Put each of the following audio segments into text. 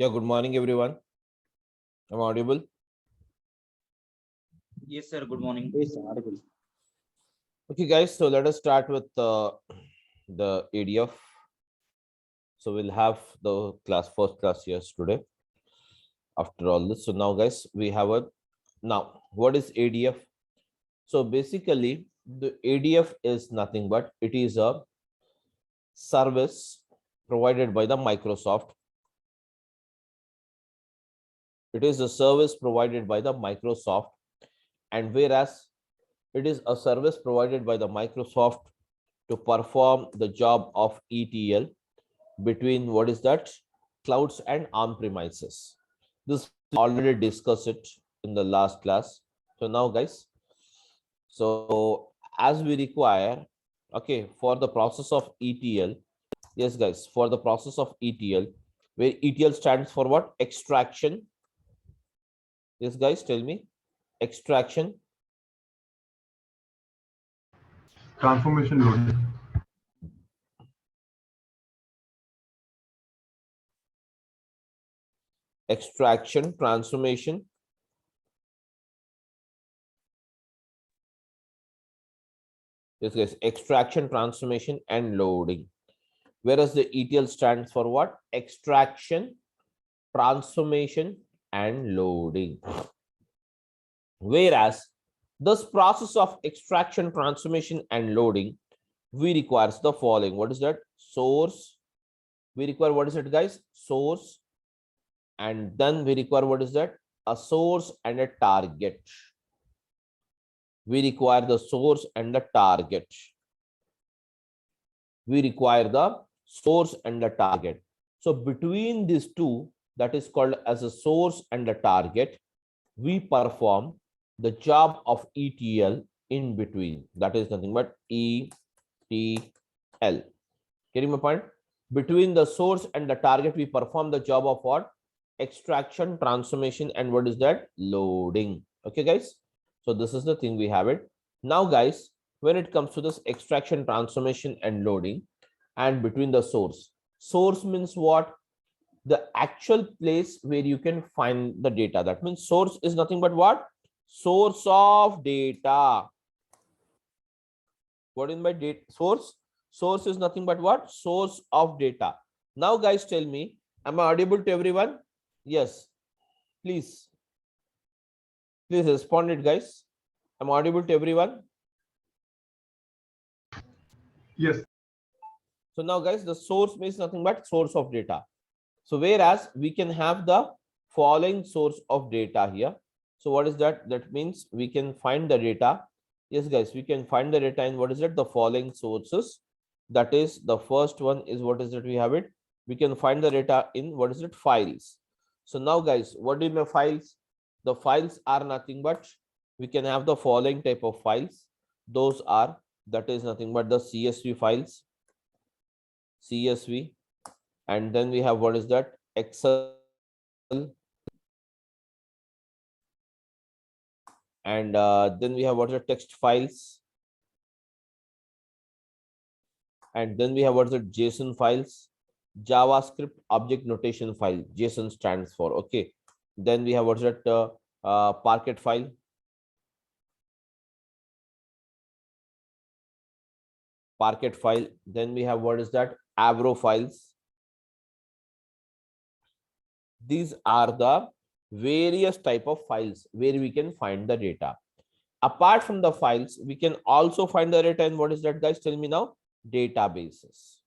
Yeah, good morning, everyone. I'm audible. Yes, sir. Good morning. Yes, audible. Okay, guys. So let us start with the ADF. So we'll have the first class here today. After all this, so now, guys, we have a now. What is ADF? So basically, the ADF is nothing but it is a service provided by the Microsoft. It is a service provided by the Microsoft, and whereas it is a service provided by the Microsoft to perform the job of ETL between what is that clouds and on-premises. This we already discussed it in the last class. So now, guys, so as we require, okay, for the process of ETL, yes, guys, for the process of ETL, where ETL stands for what? Extraction. Yes, guys, tell me. Extraction. Transformation loading. Extraction, transformation. Yes, guys, extraction, transformation, and loading. Whereas the ETL stands for what? Extraction, transformation, and loading. Whereas this process of extraction, transformation, and loading, we requires the following. What is that? Source. We require what is it, guys? Source. And then we require what is that? A source and a target. We require the source and the target. We require the source and the target. So between these two, that is called as a source and the target, we perform the job of ETL in between. That is nothing but ETL. Getting my point? Between the source and the target, we perform the job of what? Extraction, transformation, and what is that? Loading. Okay, guys. So this is the thing we have it. Now, guys, when it comes to this extraction, transformation, and loading, and between the source means what? The actual place where you can find the data. That means source is nothing but what? Source of data. What in my data? Source is nothing but what? Source of data. Now, guys, tell me, am I audible to everyone? Yes. Please respond it, guys. I'm audible to everyone. Yes. So now, guys, the source means nothing but source of data. So whereas we can have the following source of data here. So what is that? That means we can find the data. Yes, guys, we can find the data in what is it? The following sources. That is the first one is what is it? We have it. We can find the data in what is it? Files. So now, guys, what do you mean files? The files are nothing but we can have the following type of files. Those are, that is nothing but the CSV files. CSV. And then we have what is that? Excel. And then we have what are text files. And then we have what is it? JSON files. JavaScript object notation file. JSON stands for. Okay. Then we have what is it? Parquet file. Parquet file. Then we have what is that? Avro files. These are the various type of files where we can find the data. Apart from the files, we can also find the data in what is that, guys? Tell me now. Databases.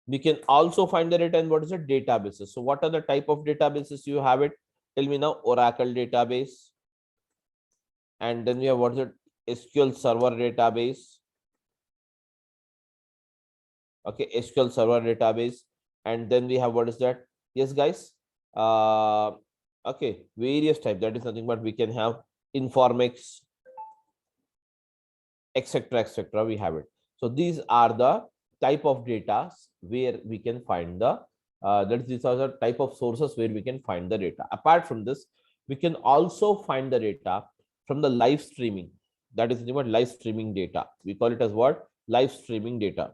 We can also find the data in what is it? Databases. So what are the type of databases you have it? Tell me now. Oracle database. And then we have what is it? SQL Server database. Okay, SQL Server database. And then we have what is that? Yes, guys. Okay, various type. That is nothing but we can have Informix, etc., etc. We have it. So these are the type of data where we can find the these are the type of sources where we can find the data. Apart from this, we can also find the data from the live streaming. That is what? Live streaming data. We call it as what? Live streaming data.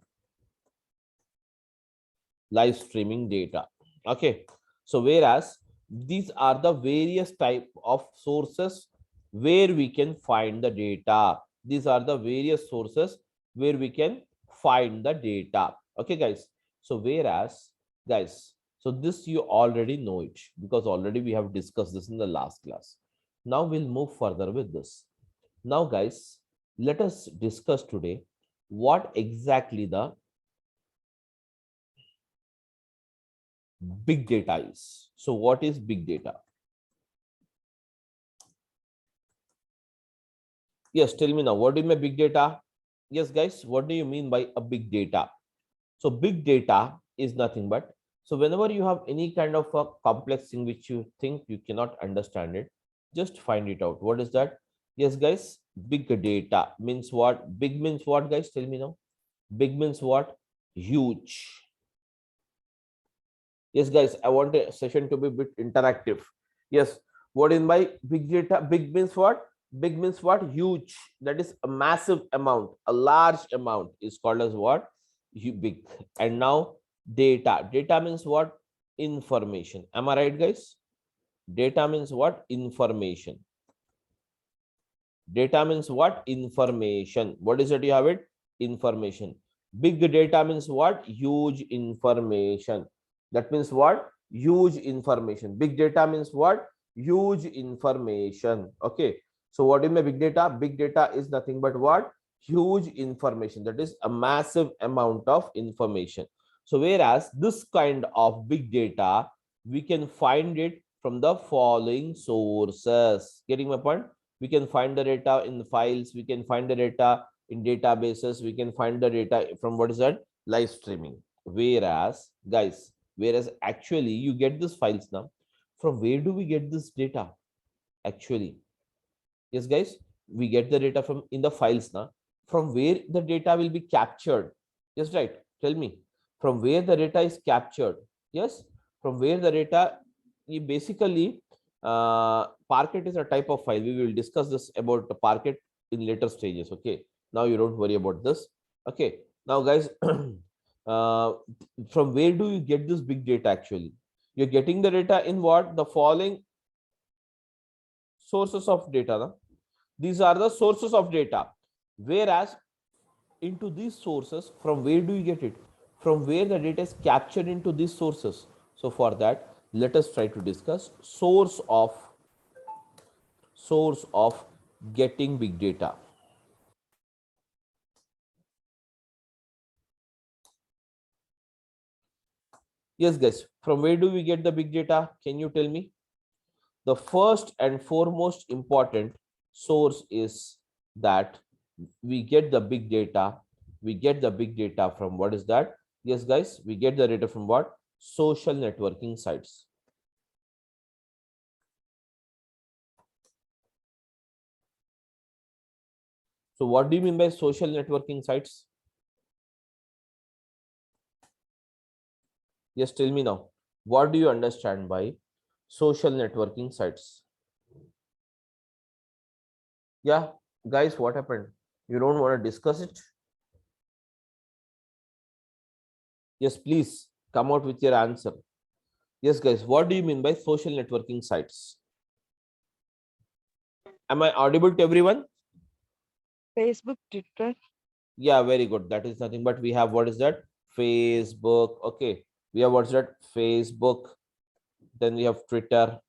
live streaming data. Okay, so whereas these are the various type of sources where we can find the data. These are the various sources where we can find the data. Okay, guys. So whereas, guys, so this you already know it because already we have discussed this in the last class. Now we'll move further with this. Now, guys, let us discuss today what exactly the big data is. So what is big data? Yes, tell me now, what do you mean by big data? Yes, guys, what do you mean by a big data? So big data is nothing but, so whenever you have any kind of a complex thing which you think you cannot understand it, just find it out. What is that? Yes, guys, big data means what? Big means what, guys? Tell me now. Big means what? Huge. Yes, guys, I want a session to be a bit interactive. Yes, what in by big data? Big means what? Big means what? Huge. That is a massive amount, a large amount is called as what? Big. And now data. Data means what? Information. Am I right, guys? Data means what? Information. Data means what? Information. What is it? You have it? Information. Big data means what? Huge information. That means what? Huge information. Big data means what? Huge information. Okay. So what is my big data? Big data is nothing but what? Huge information. That is a massive amount of information. So whereas this kind of big data, we can find it from the following sources. Getting my point? We can find the data in the files. We can find the data in databases. We can find the data from what is that? Live streaming. Whereas, guys, whereas actually you get these files now. From where do we get this data? Actually, yes, guys, we get the data from in the files now. From where the data will be captured? Yes, right. Tell me. From where the data is captured? Yes, from where the data, you basically Parquet is a type of file. We will discuss this about the Parquet in later stages. Okay, now you don't worry about this. Okay, now guys, from where do you get this big data? Actually, you're getting the data in what? The following sources of data. No? These are the sources of data. Whereas into these sources, from where do you get it? From where the data is captured into these sources. So for that, let us try to discuss source of getting big data. Yes, guys, from where do we get the big data? Can you tell me? The first and foremost important source is that we get the big data. We get the big data from what is that? Yes, guys, we get the data from what? Social networking sites. So what do you mean by social networking sites? Yes, tell me now. What do you understand by social networking sites? Yeah, guys, what happened? You don't want to discuss it? Yes, please come out with your answer. Yes, guys, what do you mean by social networking sites? Am I audible to everyone? Facebook, Twitter. Yeah, very good. That is nothing but we have what is that? Facebook. Okay. We have what's that? Facebook. Then we have Twitter.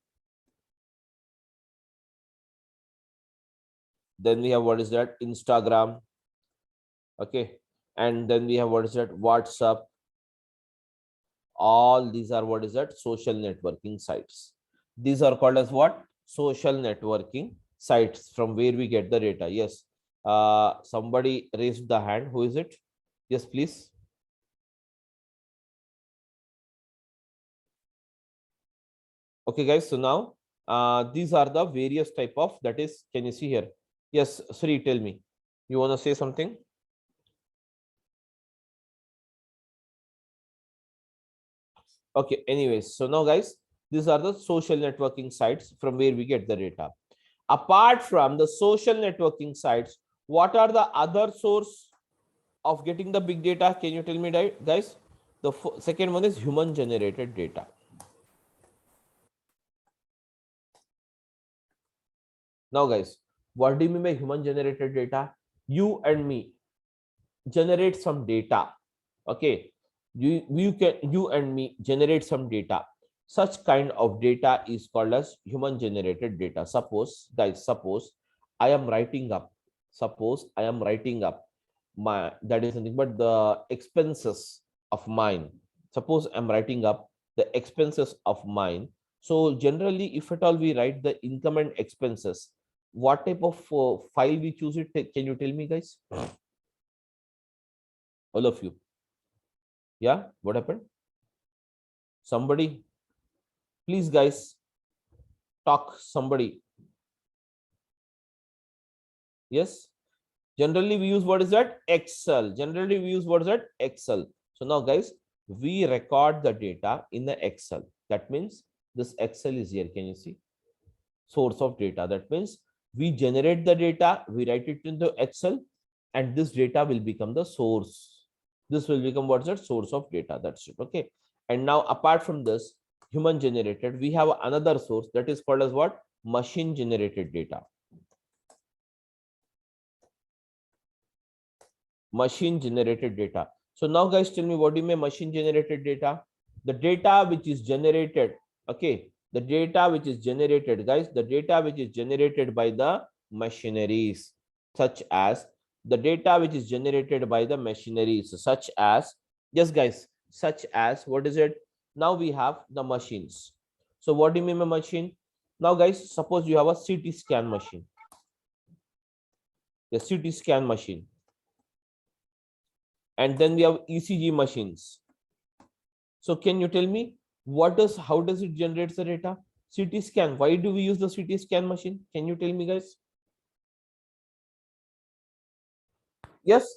Then we have what is that? Instagram. Okay. And then we have what is that? WhatsApp. All these are what is that? Social networking sites. These are called as what? Social networking sites from where we get the data. Yes. Somebody raised the hand. Who is it? Yes, please. Okay, guys. So now these are the various type of, that is, can you see here? Yes, Sri, tell me. You want to say something? Okay, anyways. So now, guys, these are the social networking sites from where we get the data. Apart from the social networking sites, what are the other source of getting the big data? Can you tell me, guys? The second one is human generated data. Now guys, what do you mean by human generated data? You and me generate some data. Okay, you and me generate some data. Such kind of data is called as human generated data. Suppose guys, suppose I am writing up, my, that is nothing but the expenses of mine. Suppose I'm writing up the expenses of mine. So generally, if at all we write the income and expenses, what type of file we choose it? Can you tell me, guys? All of you. Yeah, what happened? Somebody, please, guys, talk. Somebody. Yes. Generally, we use what is that? Excel. Generally, we use what is that? Excel. So now, guys, we record the data in the Excel. That means this Excel is here. Can you see? Source of data. That means we generate the data, we write it into Excel, and this data will become the source. This will become what's that? Source of data. That's it. Okay. And now, apart from this, human generated, we have another source that is called as what? Machine generated data. Machine generated data. So now, guys, tell me, what do you mean machine generated data? The data which is generated, okay, the data which is generated, guys, the data which is generated by the machineries, such as the data which is generated by the machineries, such as, yes, guys, such as, what is it? Now we have the machines. So what do you mean by machine? Now, guys, suppose you have a CT scan machine, the CT scan machine. And then we have ECG machines. So can you tell me how does it generate the data? CT scan. Why do we use the CT scan machine? Can you tell me, guys? Yes.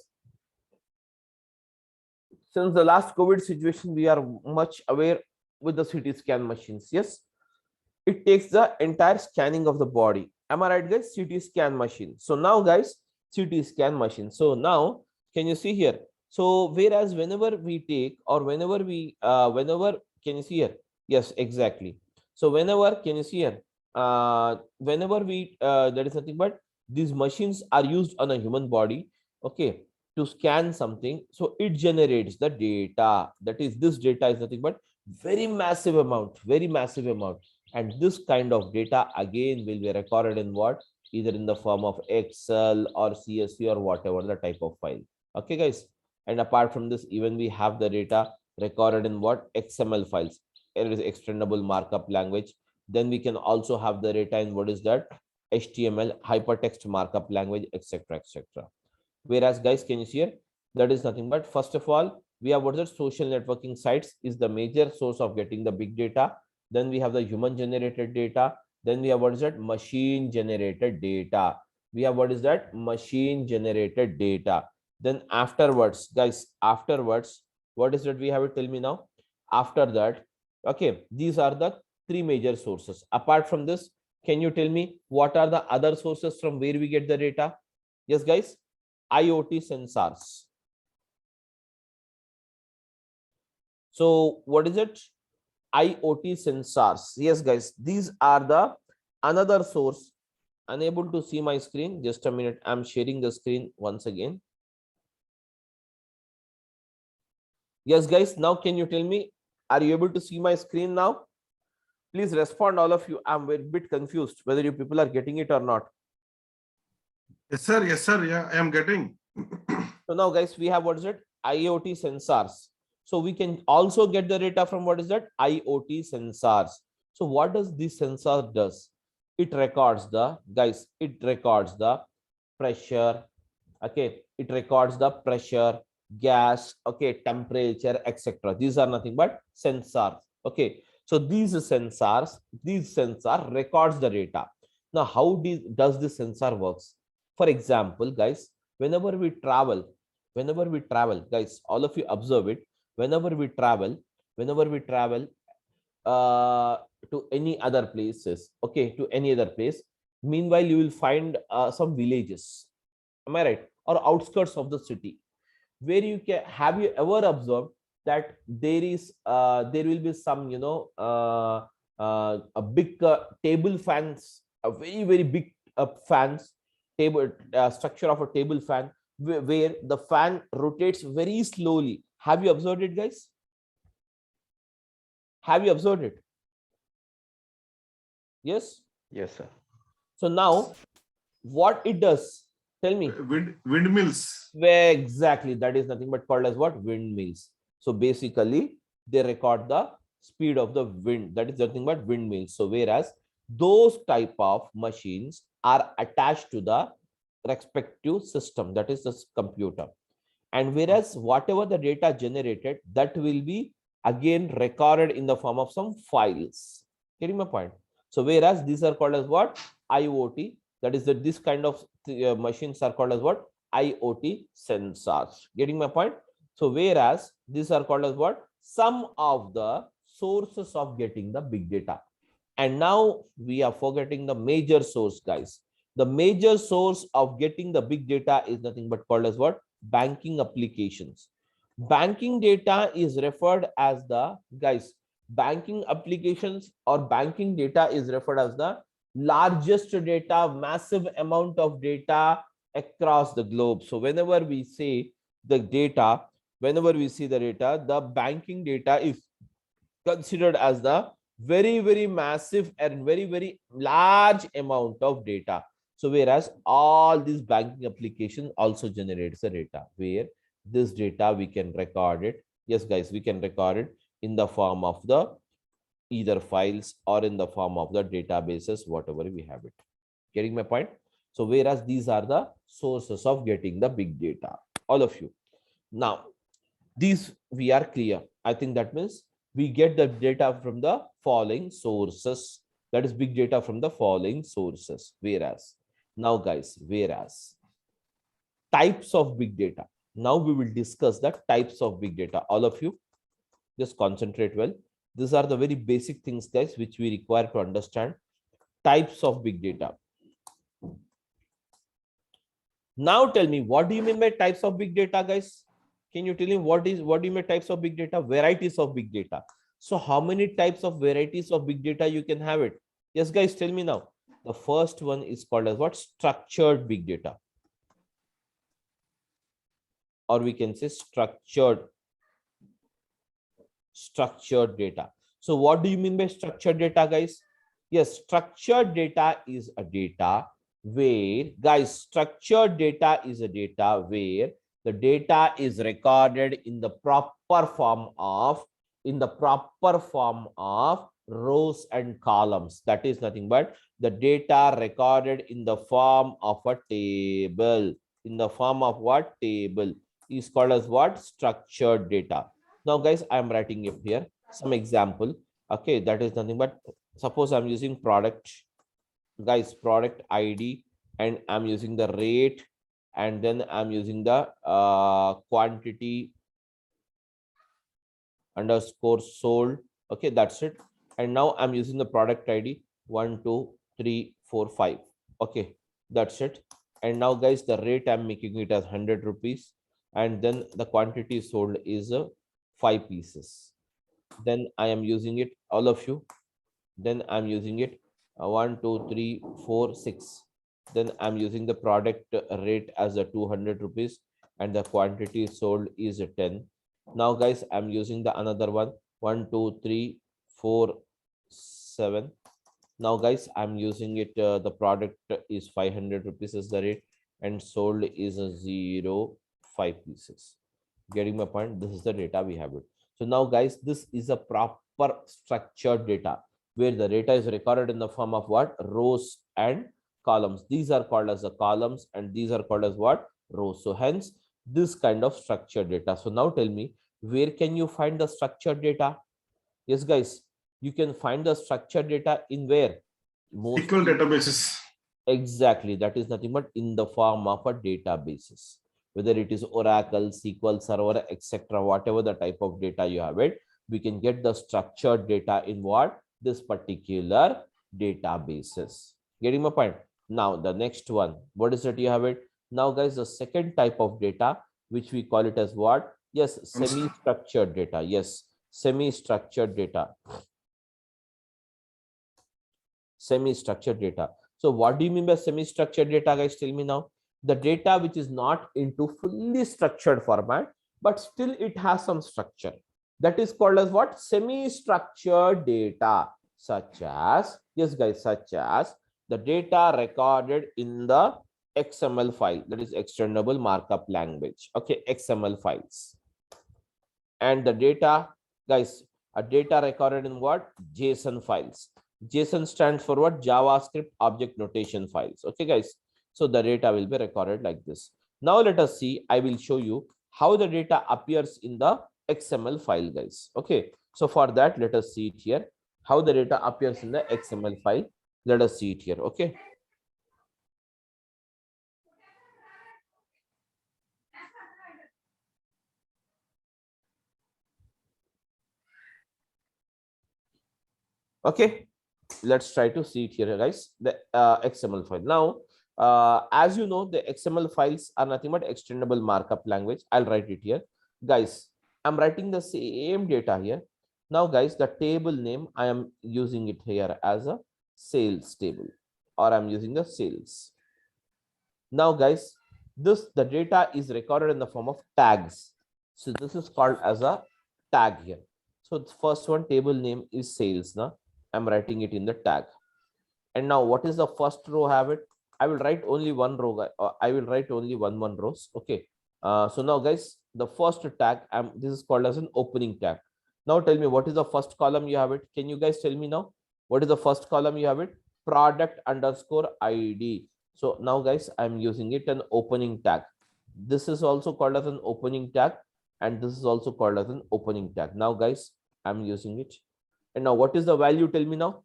Since the last COVID situation, we are much aware with the CT scan machines. Yes. It takes the entire scanning of the body. Am I right, guys? CT scan machine. So now, guys, CT scan machine. So now, can you see here? So whereas whenever we take, or whenever we can you see here? Yes, exactly. So whenever, can you see here? Whenever we that is nothing but these machines are used on a human body, okay, to scan something. So it generates the data. That is, this data is nothing but very massive amount. And this kind of data again will be recorded in what? Either in the form of Excel or CSV or whatever the type of file. Okay, guys. And apart from this, even we have the data recorded in what? XML files. It is extendable markup language. Then we can also have the data in what is that? HTML, hypertext markup language, etc., etc. Whereas, guys, can you see here? That is nothing but, first of all, we have what is that? Social networking sites is the major source of getting the big data. Then we have the human generated data. Then we have what is that? Machine generated data. We have what is that? Machine generated data. Then afterwards, guys, afterwards, what is that we have it? Tell me now. After that, okay, these are the three major sources. Apart from this, can you tell me what are the other sources from where we get the data? Yes, guys, IoT sensors. So what is it? IoT sensors. Yes, guys, these are the another source. Unable to see my screen. Just a minute. I'm sharing the screen once again. Yes, guys, now can you tell me, are you able to see my screen now? Please respond, all of you. I'm a bit confused whether you people are getting it or not. Yes, sir. Yes, sir. Yeah, I am getting. So now, guys, we have what is it? IoT sensors. So we can also get the data from what is that? IoT sensors. So what does this sensor does? It records the, guys, it records the pressure. Okay, it records the pressure, gas, okay, temperature, etc. These are nothing but sensors. Okay, so these sensor records the data. Now, how does this sensor works? For example, guys, whenever we travel, guys, all of you observe it. Whenever we travel to any other places, okay, to any other place, meanwhile you will find some villages, am I right, or outskirts of the city, where you can, have you ever observed that there will be some, a big table fans, a very big fans table structure of a table fan where the fan rotates very slowly. Have you observed it, guys? Have you observed it? Yes. Yes, sir. So now what it does, tell me. Windmills. Exactly, that is nothing but called as what? Windmills. So basically they record the speed of the wind, that is nothing but windmills. So whereas those type of machines are attached to the respective system, that is the computer, and whereas whatever the data generated, that will be again recorded in the form of some files. Getting my point? So whereas these are called as what? IoT, that is that this kind of machines are called as what? IoT sensors. Getting my point? So whereas these are called as what? Some of the sources of getting the big data. And now we are forgetting the major source, guys. The major source of getting the big data is nothing but called as what? Banking applications. Banking data is referred as the, guys, banking applications or banking data is referred as the largest data, massive amount of data across the globe. So whenever we say the data, whenever we see the data, the banking data is considered as the very massive and very large amount of data. So whereas all these banking applications also generates the data, where this data we can record it. Yes, guys, we can record it in the form of the either files or in the form of the databases, whatever we have it. Getting my point? So whereas these are the sources of getting the big data, all of you. Now, these we are clear. I think that means we get the data from the following sources. That is big data from the following sources. Whereas, now guys, whereas types of big data. Now we will discuss the types of big data. All of you, just concentrate well. These are the very basic things, guys, which we require to understand types of big data. Now tell me, what do you mean by types of big data, guys? Can you tell me what do you mean types of big data? Varieties of big data. So how many types of varieties of big data you can have it? Yes, guys, tell me now. The first one is called as what? Structured big data. Or we can say structured data. So what do you mean by structured data, guys? Yes, structured data is a data where, guys, structured data is a data where the data is recorded in the proper form of rows and columns. That is nothing but the data recorded in the form of a table. In the form of what? Table is called as what? Structured data. Now, guys, I am writing it here some example. Okay, that is nothing but, suppose I'm using product, guys, product ID, and I'm using the rate, and then I'm using the quantity underscore sold. Okay, that's it. And now I'm using the product ID 1 2 3 4 5. Okay, that's it. And now, guys, the rate I'm making it as 100 rupees, and then the quantity sold is 5 pieces. Then I am using it, all of you. Then I'm using it 1 2 3 4 6. Then I'm using the product rate as a 200 rupees, and the quantity sold is 10. Now, guys, I'm using the another one 1 2 3 4 7. Now, guys, I'm using it, the product is 500 rupees as the rate, and sold is a 5 pieces. Getting my point? This is the data we have it. So now, guys, this is a proper structured data where the data is recorded in the form of what? Rows and columns. These are called as the columns, and these are called as what? Rows. So hence this kind of structured data. So now tell me, where can you find the structured data? Yes, guys, you can find the structured data in where? SQL databases. Exactly, that is nothing but in the form of a databases. Whether it is Oracle, SQL Server, etc., whatever the type of data you have it, we can get the structured data in what? This particular databases. Getting my point? Now, the next one, what is it you have it? Now, guys, the second type of data, which we call it as what? Yes, semi-structured data. Yes, semi-structured data. Semi-structured data. So what do you mean by semi-structured data, guys? Tell me now. The data which is not into fully structured format, but still it has some structure. That is called as what? Semi-structured data. Such as, yes guys, such as the data recorded in the XML file, that is extendable markup language. Okay, XML files. And the data, guys, a data recorded in what? JSON files. JSON stands for what? JavaScript object notation files. Okay, guys. So the data will be recorded like this. Now let us see. I will show you how the data appears in the XML file, guys. Okay. So for that, let us see it here. How the data appears in the XML file. Let us see it here. Okay. Okay. Let's try to see it here, guys. The XML file. Now, as you know, the XML files are nothing but extendable markup language. I'll write it here, guys. I'm writing the same data here. Now, guys, the table name, I am using it here as a sales table, or I'm using the sales. Now, guys, the data is recorded in the form of tags. So this is called as a tag here. So the first one, table name is sales. Now I'm writing it in the tag. And now what is the first row have it? I will write only one row. I will write only one rows. Okay. So now, guys, the first tag, this is called as an opening tag. Now tell me, what is the first column you have it? Can you guys tell me now? What is the first column you have it? Product underscore ID. So now, guys, I'm using it an opening tag. This is also called as an opening tag, and this is also called as an opening tag. Now, guys, I'm using it. And now what is the value? Tell me now.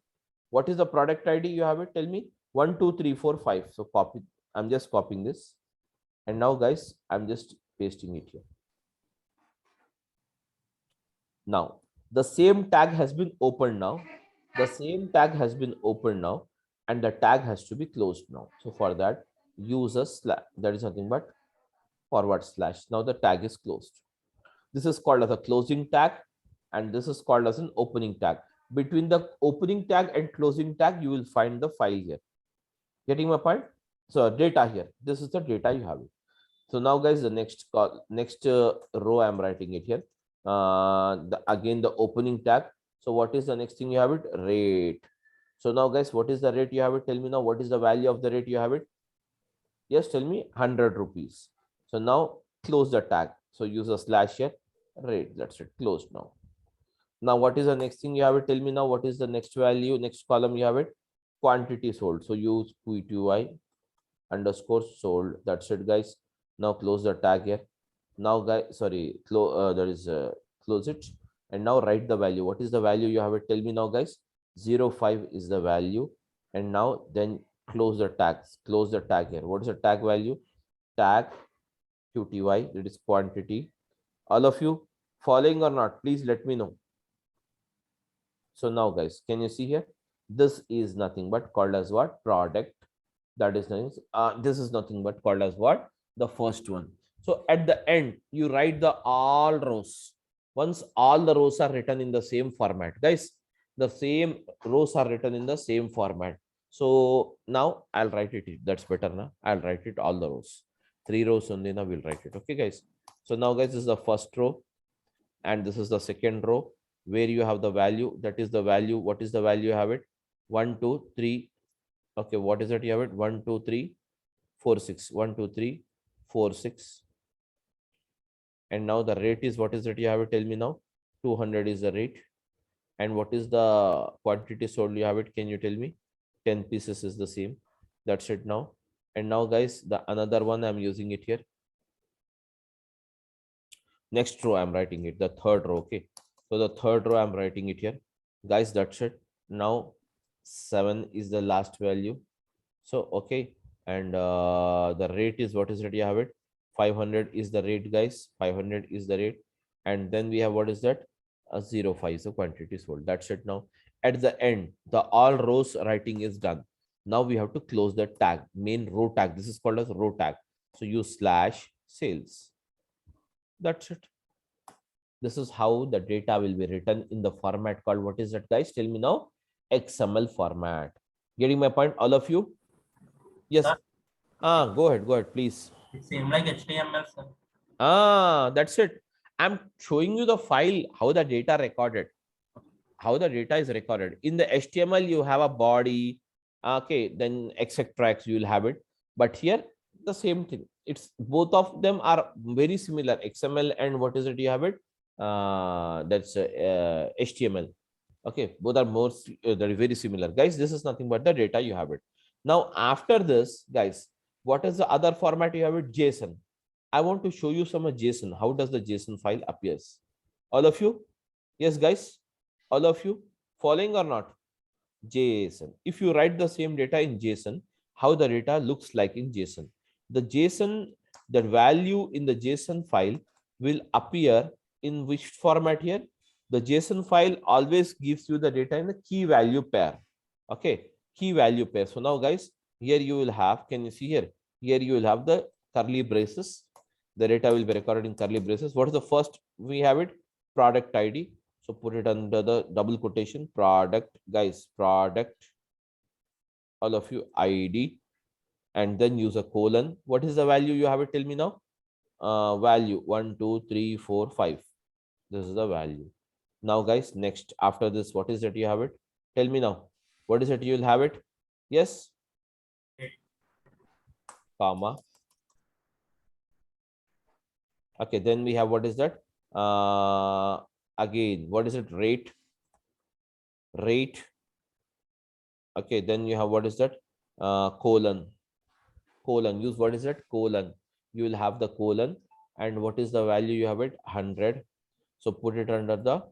What is the product ID you have it? Tell me. 1, 2, 3, 4, 5. So copy. I'm just copying this. And now, guys, I'm just pasting it here. Now, the same tag has been opened now. The same tag has been opened now. And the tag has to be closed now. So for that, use a slash. That is nothing but /. Now the tag is closed. This is called as a closing tag. And this is called as an opening tag. Between the opening tag and closing tag, you will find the file here. Getting my point? So data here. This is the data you have it. So now, guys, the next row I'm writing it here. Again the opening tag. So what is the next thing you have it? Rate. So now, guys, what is the rate you have it? Tell me now. What is the value of the rate you have it? Yes, tell me. 100 rupees. So now close the tag. So use a slash here. Rate. That's it. Closed now. Now, what is the next thing you have it? Tell me now, what is the next value, next column you have it? Quantity sold. So use QTY underscore sold. That's it, guys. Now close the tag here. Now, guys, sorry, close it. And now write the value. What is the value you have it? Tell me now, guys. 05 is the value. And now then close the tags. Close the tag here. What is the tag value? Tag QTY, that is quantity. All of you following or not? Please let me know. So now, guys, can you see here? This is nothing but called as what? Product. That is nothing. This is nothing but called as what? The first one. So at the end, you write the all rows. Once all the rows are written in the same format, guys, the same rows are written in the same format. So now I'll write it. That's better now. I'll write it all the rows. 3 rows only now we'll write it. Okay, guys. So now, guys, this is the first row. And this is the second row where you have the value. That is the value. What is the value you have it? 1, 2, 3. Okay, what is it you have it? 1, 2, 3, 4, 6. 1, 2, 3, 4, 6. And now the rate is, what is it you have it? Tell me now. 200 is the rate. And what is the quantity sold you have it? Can you tell me? 10 pieces is the same. That's it now. And now, guys, the another one I'm using it here. Next row I'm writing it, the third row. Okay, so the third row I'm writing it here, guys. That's it. Now 7 is the last value. So okay, and the rate is, what is it you have it? 500 is the rate, guys. 500 is the rate. And then we have, what is that? A 05, so quantity sold. That's it. Now at the end, the all rows writing is done. Now we have to close the tag, main row tag. This is called as row tag. So use /sales. That's it. This is how the data will be written in the format called, what is that, guys? Tell me now. XML format. Getting my point, all of you? Yes. Sir, Go ahead, please. it seems like HTML, sir. That's it. I'm showing you the file, how the data recorded, how the data is recorded. In the HTML, you have a body, okay, then etc. You will have it. But here, the same thing. It's both of them are very similar. XML and what is it? You have it. That's HTML. Okay, both are they're very similar, guys. This is nothing but the data you have it. Now, after this, guys, what is the other format you have it? JSON. I want to show you some JSON. How does the JSON file appears? All of you? Yes, guys. All of you following or not? JSON. If you write the same data in JSON, how the data looks like in JSON? The JSON, the value in the JSON file will appear in which format here? The JSON file always gives you the data in the key value pair. Okay, key value pair. So now, guys, here you will have, can you see here? Here you will have the curly braces. The data will be recorded in curly braces. What is the first? We have it, product ID. So put it under the double quotation, product, guys, product, all of you, ID, and then use a colon. What is the value you have it? Tell me now. Value 1, 2, 3, 4, 5. This is the value. Now, guys, next after this, what is it you have it? Tell me now. What is it you will have it? Yes. Comma. Okay, then we have, what is that? Again, what is it? Rate. Okay, then you have, what is that? Colon. Use, what is that? Colon. You will have the colon, and what is the value you have it? 100. So put it under the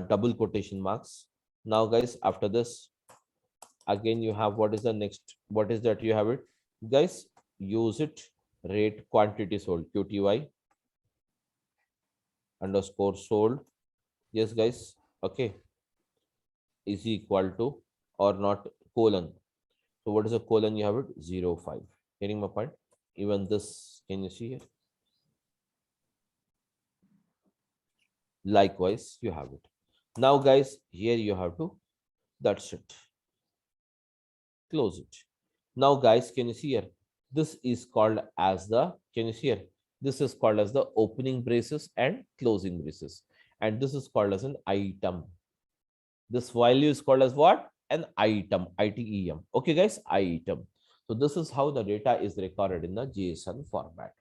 double quotation marks. Now, guys, after this, again you have, what is the next? What is that you have it? Guys, use it. Rate quantity sold, QTY underscore sold. Yes, guys. Okay, is equal to or not colon. So what is a colon? You have it 0.5. Getting my point? Even this, can you see here? Likewise, you have it. Now, guys, here you have to, that's it. Close it. Now, guys, can you see here? This is called as the, can you see here? This is called as the opening braces and closing braces. And this is called as an item. This value is called as what? An item, ITEM. Okay, guys, item. So this is how the data is recorded in the JSON format.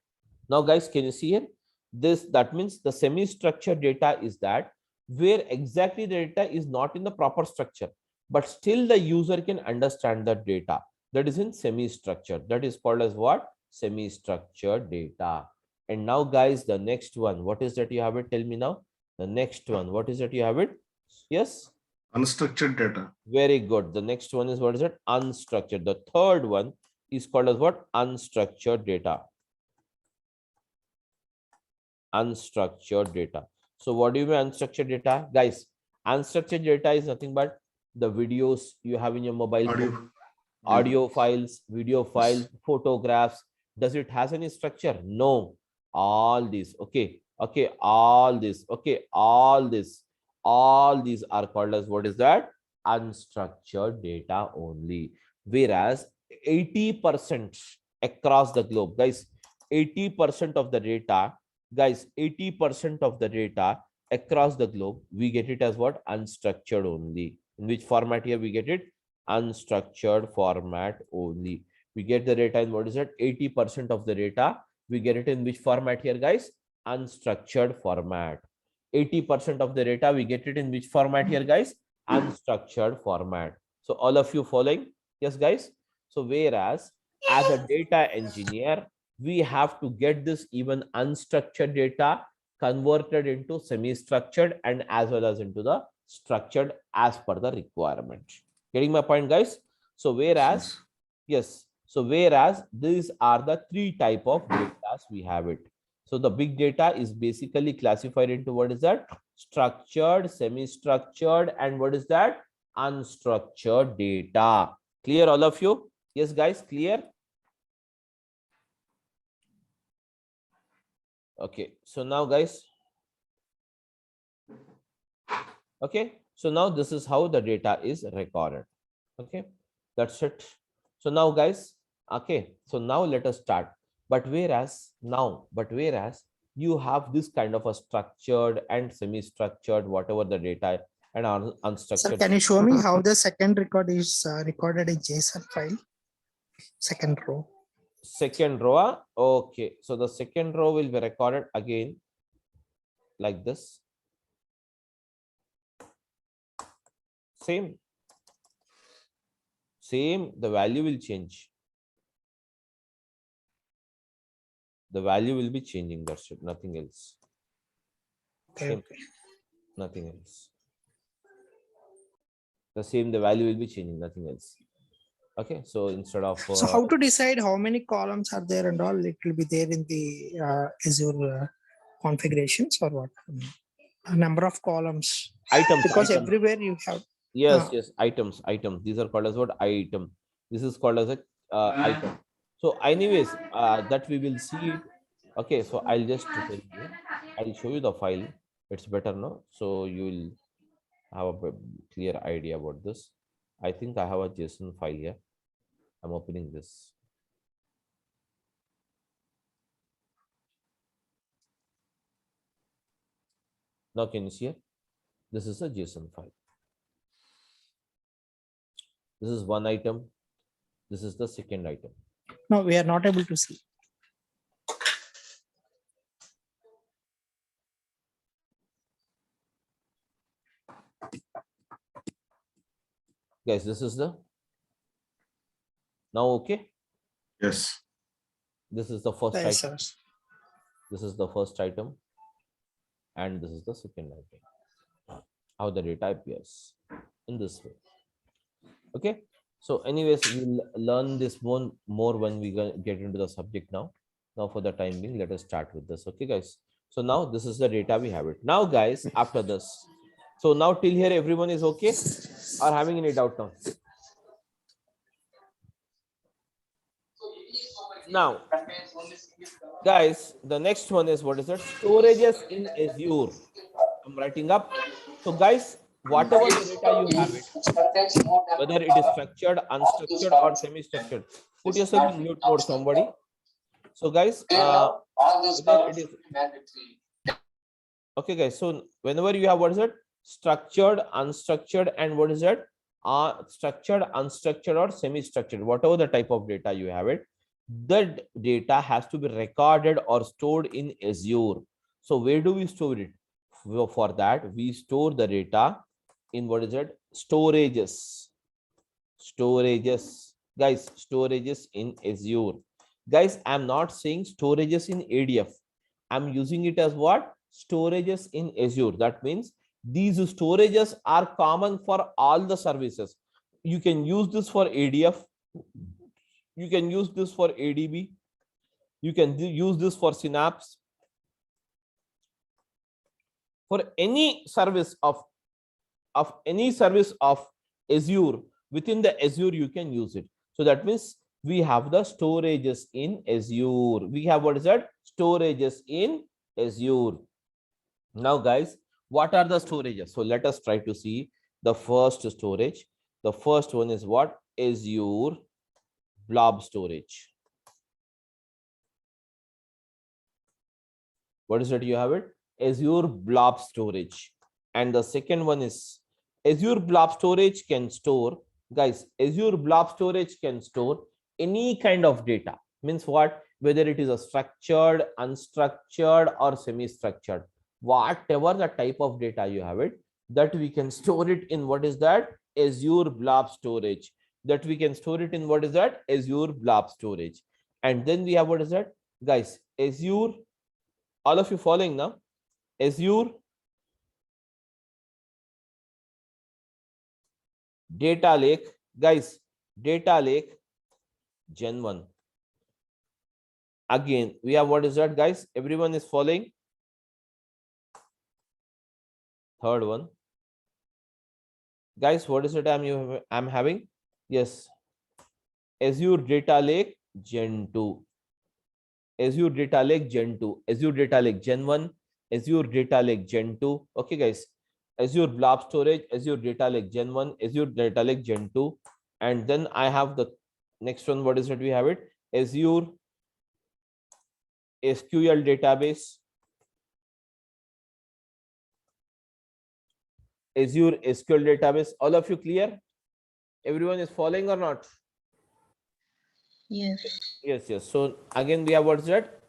Now, guys, can you see here? That means the semi-structured data is that where exactly the data is not in the proper structure, but still the user can understand the data. That is in semi-structured. That is called as what? Semi-structured data. And now, guys, the next one, what is that you have it? Tell me now. The next one, what is that you have it? Yes. Unstructured data. Very good. The next one is, what is it? Unstructured. The third one is called as what? Unstructured data. Unstructured data. So what do you mean unstructured data? Guys, unstructured data is nothing but the videos you have in your mobile phone, audio files, video files, photographs. Does it has any structure? No. All these, okay, all this, all these are called as, what is that? Unstructured data only. Whereas 80% across the globe, guys, 80% of the data, guys, 80% of the data across the globe, we get it as what? Unstructured only. In which format here we get it? Unstructured format only. We get the data in, what is it? 80% of the data, we get it in which format here, guys? Unstructured format. 80% of the data, we get it in which format here, guys? Unstructured format. So all of you following? Yes, guys. So whereas as a data engineer, we have to get this even unstructured data converted into semi-structured and as well as into the structured as per the requirement. Getting my point, guys? So whereas, yes, so whereas these are the three type of data we have it. So the big data is basically classified into, what is that? Structured, semi-structured, and what is that? Unstructured data. Clear, all of you? Yes, guys, clear? Okay, so now, guys, Okay, so now this is how the data is recorded. Okay, that's it. So now guys, okay, so now let us start. But whereas you have this kind of a structured and semi-structured, whatever the data and Sir, unstructured. can you show me how the second record is recorded in JSON file? Second row. Second row. Okay, so the second row will be recorded again like this. Same, the value will change. The value will be changing, that's it, nothing else. Okay, Same, okay. nothing else. The value will be changing, nothing else. Okay, so instead of So how to decide how many columns are there and all? It will be there in the Azure configurations or what? A number of columns. items, Because items. everywhere you have. Yes, yes, items. These are called as what? Item. This is called as a item. So anyways, that we will see it. Okay, so I'll just tell you, I'll show you the file. It's better now, so you will have a clear idea about this. I think I have a JSON file here. I'm opening this. Now can you see it? This is a JSON file. This is one item. This is the second item. No, we are not able to see. Guys, this is the now okay. Yes. This is the first Yes, item. sir. This is the first item, and this is the second item. How the data appears in this way. Okay. So, anyways, we'll learn this more when we get into the subject now. Now, for the time being, let us start with this. Okay, guys. So now this is the data we have it. Now, guys, after this. So now till here, everyone is okay or having any doubt now? Now, guys, the next one is what is it? Storages in Azure. I'm writing up. So, guys, whatever the data you have it, whether it is structured, unstructured, or semi-structured, put yourself in mute mode, somebody. So, guys, whether it is okay, guys. So, whenever you have what is it? Structured, unstructured, and what is it? Structured, unstructured, or semi-structured, whatever the type of data you have it, that data has to be recorded or stored in Azure. So where do we store it? For that, we store the data in what is it? Storages. Storages. Guys, storages in Azure. Guys, I'm not saying storages in ADF. I'm using it as what? Storages in Azure. That means these storages are common for all the services. You can use this for ADF. You can use this for ADB. You can use this for Synapse. For any service of any service of Azure, within the Azure, you can use it. So that means we have the storages in Azure. We have what is that? Storages in Azure. Now, guys, what are the storages? So let us try to see the first storage. The first one is what? Azure blob storage. What is it? You have it? Azure blob storage. And the second one is Azure blob storage can store, guys, Azure blob storage can store any kind of data. Means what? Whether it is a structured, unstructured, or semi-structured, whatever the type of data you have it, that we can store it in what is that? Azure blob storage. That we can store it in what is that? Azure blob storage. And then we have what is that? Guys, Azure, all of you following now? Azure data lake, guys, data lake gen 1. Again, we have what is that, guys? Everyone is following? Third one. Guys, what is it I'm having? Yes. Azure data lake gen 2. Azure data lake gen 2. Azure data lake gen 1. Azure data lake gen 2. Okay, guys. Azure Blob Storage, Azure Data Lake Gen 1, Azure Data Lake Gen 2. And then I have the next one. What is it? We have it. Azure SQL Database, Azure SQL Database. All of you clear? Everyone is following or not? Yes. Yes, yes. So again, we have what's that?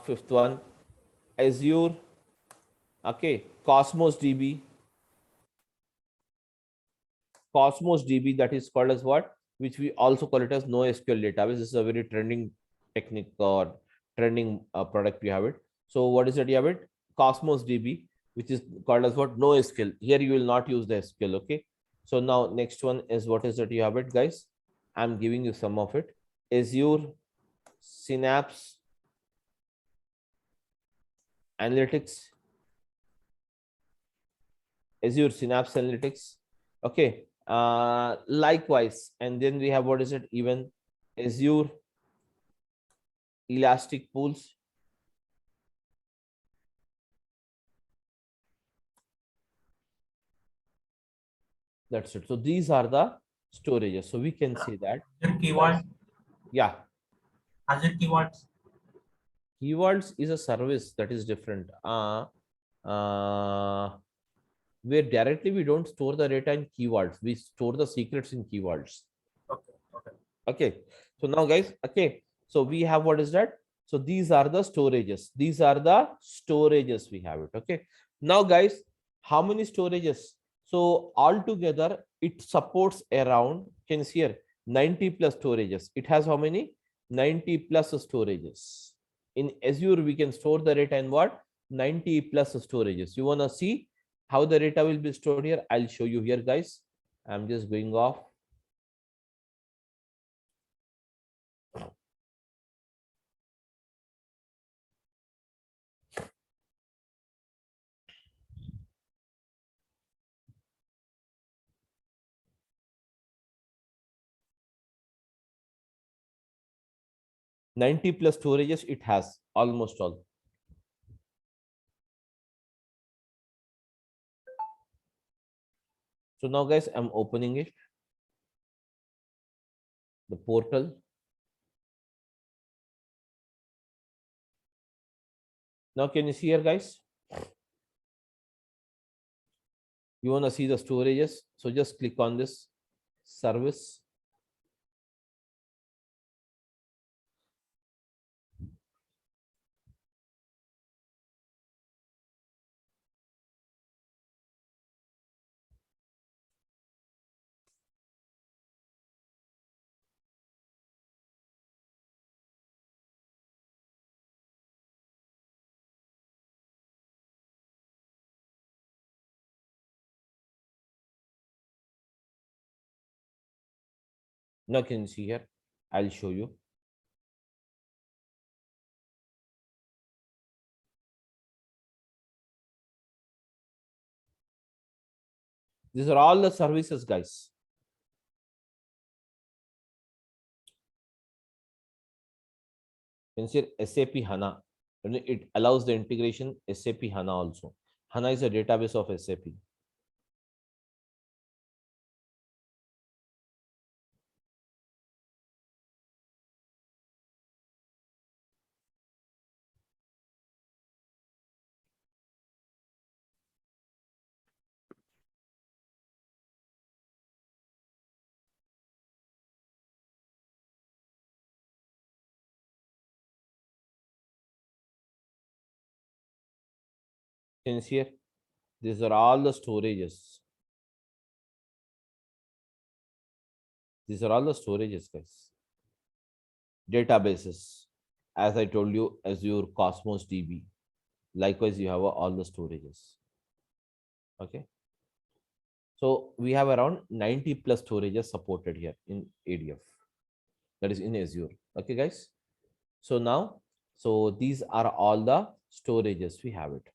Fifth one, Azure. Okay, Cosmos DB. Cosmos DB, that is called as what? Which we also call it as NoSQL database. This is a very trending technique or trending product. We have it. So what is it? You have it? Cosmos DB, which is called as what? NoSQL. Here you will not use the SQL. Okay. So now next one is what is it? You have it, guys. I'm giving you some of it. Azure Synapse Analytics. Azure Synapse Analytics. Okay. Likewise, and then we have what is it? Even Azure Elastic Pools. That's it. So these are the storages. So we can say that. Azure keyword, Yeah. Azure keywords. Keywords is a service that is different. Where directly we don't store the data in keywords. We store the secrets in keywords. Okay. Okay. Okay. So now guys, okay. So we have what is that? So these are the storages. These are the storages we have it. Okay. Now guys, how many storages? So altogether it supports around, can you see here, 90 plus storages. It has how many? 90 plus storages. In Azure, we can store the data in what? 90 plus storages. You want to see how the data will be stored here? I'll show you here, guys. I'm just going off. Ninety plus storages it has, almost all. So now guys, I'm opening it, the portal. Now can you see here, guys? You want to see the storages, so just click on this service. Now can you see here? I'll show you. These are all the services, guys. Consider SAP HANA. It allows the integration SAP HANA also. HANA is a database of SAP. Can you see here? These are all the storages. These are all the storages, guys. Databases. As I told you, Azure Cosmos DB. Likewise, you have all the storages. Okay. So we have around 90 plus storages supported here in ADF. That is in Azure. Okay, guys. So now, so these are all the storages we have it.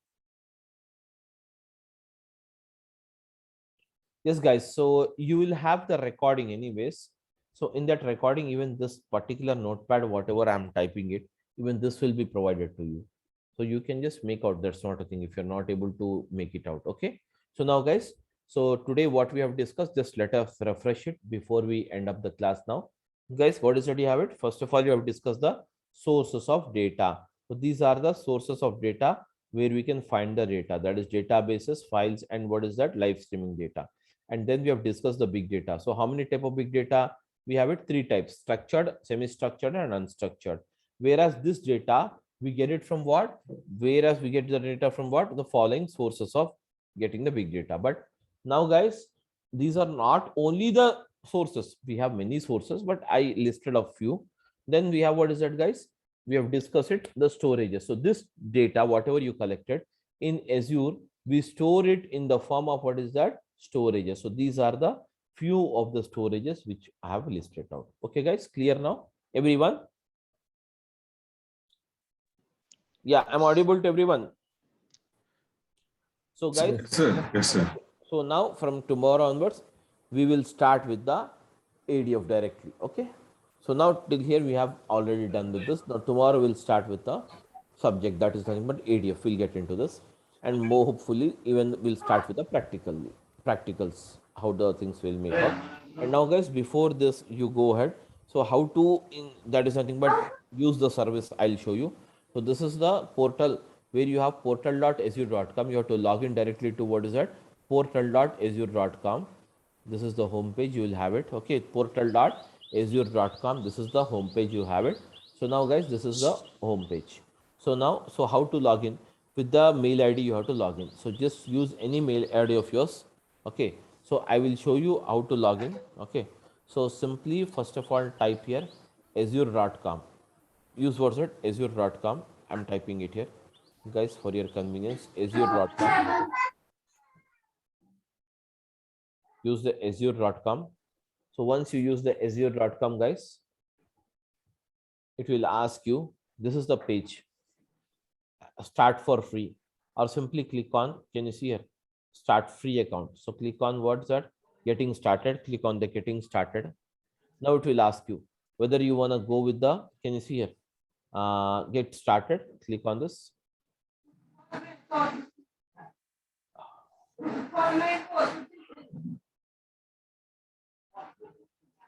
Yes, guys. So you will have the recording anyways. So in that recording, even this particular notepad, whatever I'm typing it, even this will be provided to you. So you can just make out, that's not a thing if you're not able to make it out. Okay. So now guys, so today what we have discussed, just let us refresh it before we end up the class now. Guys, what is it you have it? First of all, you have discussed the sources of data. So these are the sources of data where we can find the data, that is databases, files, and what is that? Live streaming data. And then we have discussed the big data. So how many type of big data? We have it 3 types: structured, semi-structured, and unstructured. Whereas this data, we get it from what? Whereas we get the data from what? The following sources of getting the big data. But now guys, these are not only the sources. We have many sources, but I listed a few. Then we have, what is that guys? We have discussed it, the storages. So this data, whatever you collected in Azure, we store it in the form of, what is that? Storages. So these are the few of the storages which I have listed out. Okay guys, clear now everyone? Yeah, I'm audible to everyone. So guys, Yes, sir. Yes, sir. so now from tomorrow onwards, we will start with the ADF directly. Okay. So now till here we have already done with this. Now tomorrow we'll start with the subject, that is nothing but ADF. We'll get into this, and more hopefully even we'll start with the practicals, how the things will make out. And now guys, before this you go ahead. So how to that is nothing but use the service. I'll show you. So this is the portal where you have portal.azure.com. You have to log in directly to, what is that? Portal.azure.com. This is the home page, you will have it. Okay, portal.azure.com. This is the home page, you have it. So now guys, this is the home page. So now, so how to log in? With the mail ID you have to log in. So just use any mail ID of yours. Okay, so I will show you how to log in. Okay, so simply first of all type here azure.com. Use what's it? Azure.com. I'm typing it here guys for your convenience. Azure.com. Use the azure.com. So once you use the azure.com guys, it will ask you, this is the page, start for free, or simply click on, can you see here, start free account. So click on, what's that? Getting started. Click on the getting started. Now it will ask you whether you want to go with the, can you see here, get started. Click on this.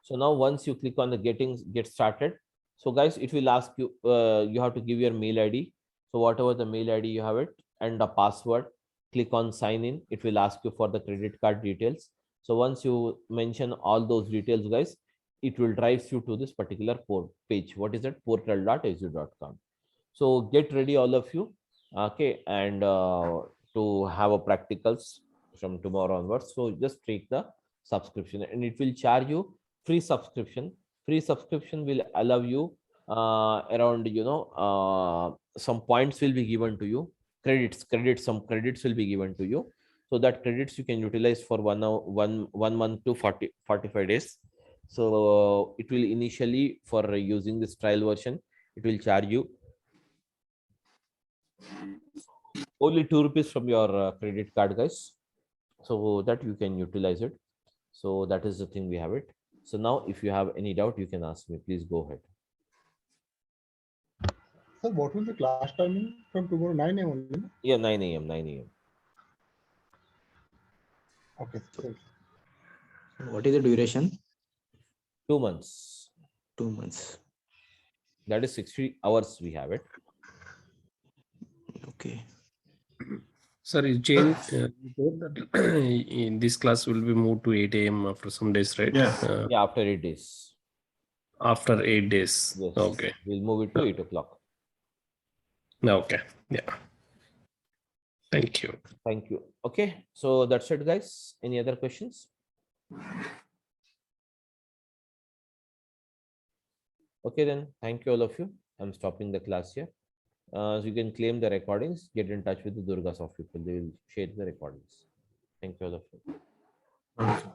So now once you click on the get started, so guys, it will ask you, you have to give your mail ID. So whatever the mail ID you have it, and the password. Click on sign in. It will ask you for the credit card details. So once you mention all those details guys, it will drive you to this particular page. What is that? Portal.azure.com. So get ready all of you. Okay, and to have a practicals from tomorrow onwards. So just take the subscription, and it will charge you free subscription. Free subscription will allow you around, some points will be given to you. Some credits will be given to you. So that credits you can utilize for 1 month to 45 days. So it will initially, for using this trial version, it will charge you only 2 rupees from your credit card guys, so that you can utilize it. So that is the thing, we have it. So now if you have any doubt, you can ask me. Please go ahead. Sir, what will the class timing from tomorrow? 9 a.m. only? Yeah, 9 a.m. 9 a.m. Okay. Thank you. What is the duration? 2 months. 2 months. That is 60 hours we have it. Okay. Sir, you change you told that in this class will be moved to 8 a.m. after some days, right? Yes. Yeah, after 8 days. After 8 days. Yes. Okay. We'll move it to 8 o'clock. Okay. Yeah. Thank you. Thank you. Okay, so that's it guys. Any other questions? Okay, then thank you all of you. I'm stopping the class here. So you can claim the recordings. Get in touch with the DURGASOFT people. They will share the recordings. Thank you all of you. Okay.